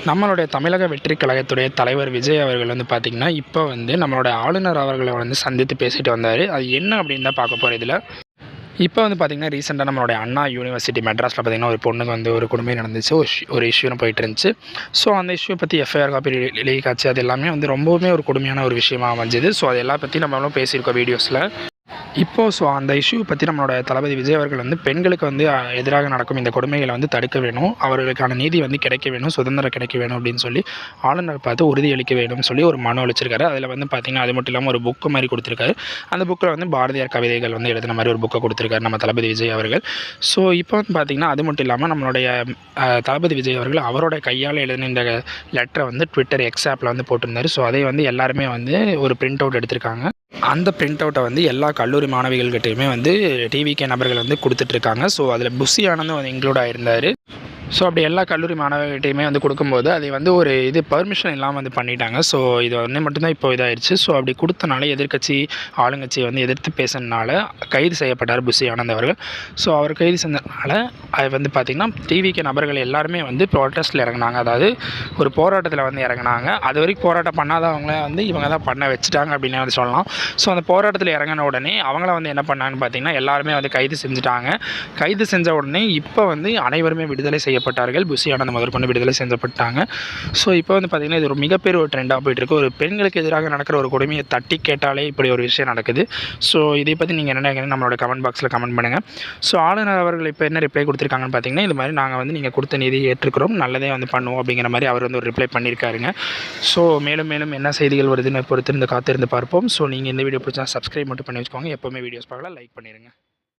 நம்மளுடைய தமிழக வெற்றிக் கழகத்துடைய தலைவர் விஜய் அவர்கள் வந்து பார்த்திங்கன்னா, இப்போ வந்து நம்மளோட ஆளுநர் அவர்களை வந்து சந்தித்து பேசிட்டு வந்தார். அது என்ன அப்படின்னு தான் பார்க்க போகிறோம் இதில. இப்போ வந்து பார்த்திங்கன்னா, ரீசெண்டாக நம்மளுடைய அண்ணா யூனிவர்சிட்டி மெட்ராஸில் பார்த்திங்கன்னா, ஒரு பொண்ணுக்கு வந்து ஒரு கொடுமை நடந்துச்சு. ஒரு இஷ்யூன்னு போயிட்டு இருந்துச்சு. ஸோ அந்த இஷ்யூ பற்றி எஃப்ஐஆர் காப்பி லீக் ஆச்சு. அது எல்லாமே வந்து ரொம்பவுமே ஒரு கொடுமையான ஒரு விஷயமா அமைஞ்சுது. ஸோ அது எல்லா பற்றி நம்மளும் பேசியிருக்கோம் வீடியோஸில். ஸோ அந்த இஷ்யூ பற்றி நம்மளோட தளபதி விஜய் அவர்கள் வந்து பெண்களுக்கு வந்து எதிராக நடக்கும் இந்த கொடுமைகளை வந்து தடுக்க வேணும், அவர்களுக்கான நீதி வந்து கிடைக்க வேணும், சுதந்திரம் கிடைக்க வேணும் அப்படின்னு சொல்லி ஆளுநர் பார்த்து உறுதியளிக்க வேணும்னு சொல்லி ஒரு மனு அளிச்சிருக்காரு. அதில் வந்து பார்த்திங்கன்னா, அது மட்டும் இல்லாமல் ஒரு புக்கு மாதிரி கொடுத்துருக்காரு. அந்த புக்கில் வந்து பாரதியார் கவிதைகள் வந்து எழுதின மாதிரி ஒரு புக்கை கொடுத்துருக்காரு நம்ம தளபதி விஜய் அவர்கள். ஸோ இப்போ வந்து பார்த்திங்கன்னா, அது மட்டும் இல்லாமல் நம்மளுடைய தளபதி விஜய் அவர்கள் அவரோட கையால் எழுதின இந்த லெட்டரை வந்து ட்விட்டர் எக்ஸ் ஆப்பில் வந்து போட்டிருந்தார். ஸோ அதை வந்து எல்லாருமே வந்து ஒரு பிரிண்ட் அவுட் எடுத்திருக்காங்க. அந்த பிரிண்ட் அவுட்டை வந்து எல்லா கல்லூரி மாணவிகள்கிட்டையுமே வந்து டிவிகே நபர்கள் வந்து கொடுத்துட்ருக்காங்க. ஸோ அதில் புஷி ஆனந்தும் வந்து இன்க்ளூட் ஆகியிருந்தார். ஸோ அப்படி எல்லா கல்லூரி மாணவர்கிட்டையுமே வந்து கொடுக்கும்போது அதை வந்து ஒரு பர்மிஷன் இல்லாமல் வந்து பண்ணிட்டாங்க. ஸோ இது வந்து மட்டும்தான் இப்போ இதாகிடுச்சு. ஸோ அப்படி கொடுத்தனால எதிர்க்கட்சி ஆளுங்கட்சியை வந்து எதிர்த்து பேசுனதுனால கைது செய்யப்பட்டார் புஷி ஆனந்த் அவர்கள். ஸோ அவர் கைது செஞ்சதுனால அது வந்து பார்த்திங்கன்னா, டிவிகே நபர்கள் எல்லாருமே வந்து ப்ரோட்டஸ்ட்டில் இறங்கினாங்க. அதாவது ஒரு போராட்டத்தில் வந்து இறங்கினாங்க. அது வரைக்கும் போராட்டம் பண்ணாதவங்கள வந்து இவங்க தான் பண்ண வச்சுட்டாங்க அப்படின்னு வந்து சொல்லலாம். ஸோ அந்த போராட்டத்தில் இறங்கின உடனே அவங்கள வந்து என்ன பண்ணாங்கன்னு பார்த்திங்கன்னா, எல்லாருமே வந்து கைது செஞ்சுட்டாங்க. கைது செஞ்ச உடனே இப்போ வந்து அனைவருமே விடுதலை செய்யப்பட்டார்கள். புஷி ஆனந்த் முதற்கொண்டு விடுதலை செய்யப்பட்டாங்க. ஸோ இப்போ வந்து பார்த்திங்கன்னா, இது ஒரு மிகப்பெரிய ஒரு ட்ரெண்டாக போயிட்டுருக்கு. ஒரு பெண்களுக்கு எதிராக நடக்கிற ஒரு கொடுமையை தட்டி கேட்டாலே இப்படி ஒரு விஷயம் நடக்குது. ஸோ இதை பற்றி நீங்கள் என்ன நினைக்கிறீங்க நம்மளோட கமெண்ட் பாக்ஸில் கமெண்ட் பண்ணுங்கள். ஸோ ஆளுநர் அவர்கள் இப்போ என்ன ரிப்ளை கொடுத்துருக்காங்கன்னு பார்த்தீங்கன்னா, இது மாதிரி நாங்கள் வந்து நீங்கள் கொடுத்த நிதியை ஏற்றுக்கிறோம், நல்லதே வந்து பண்ணுவோம் அப்படிங்கிற மாதிரி அவர் வந்து ஒரு ரிப்ளை பண்ணியிருக்காருங்க. ஸோ மேலும் மேலும் என்ன செய்திகள் வருதுன்னு பொறுத்திருந்து காத்திருந்து பார்ப்போம். ஸோ நீங்கள் இந்த வீடியோ பிடிச்சா சப்ஸ்கிரைப் மட்டும் பண்ணி வச்சுக்கோங்க. எப்போவுமே வீடியோஸ் பார்க்கலாம், லைக் பண்ணிடுங்க.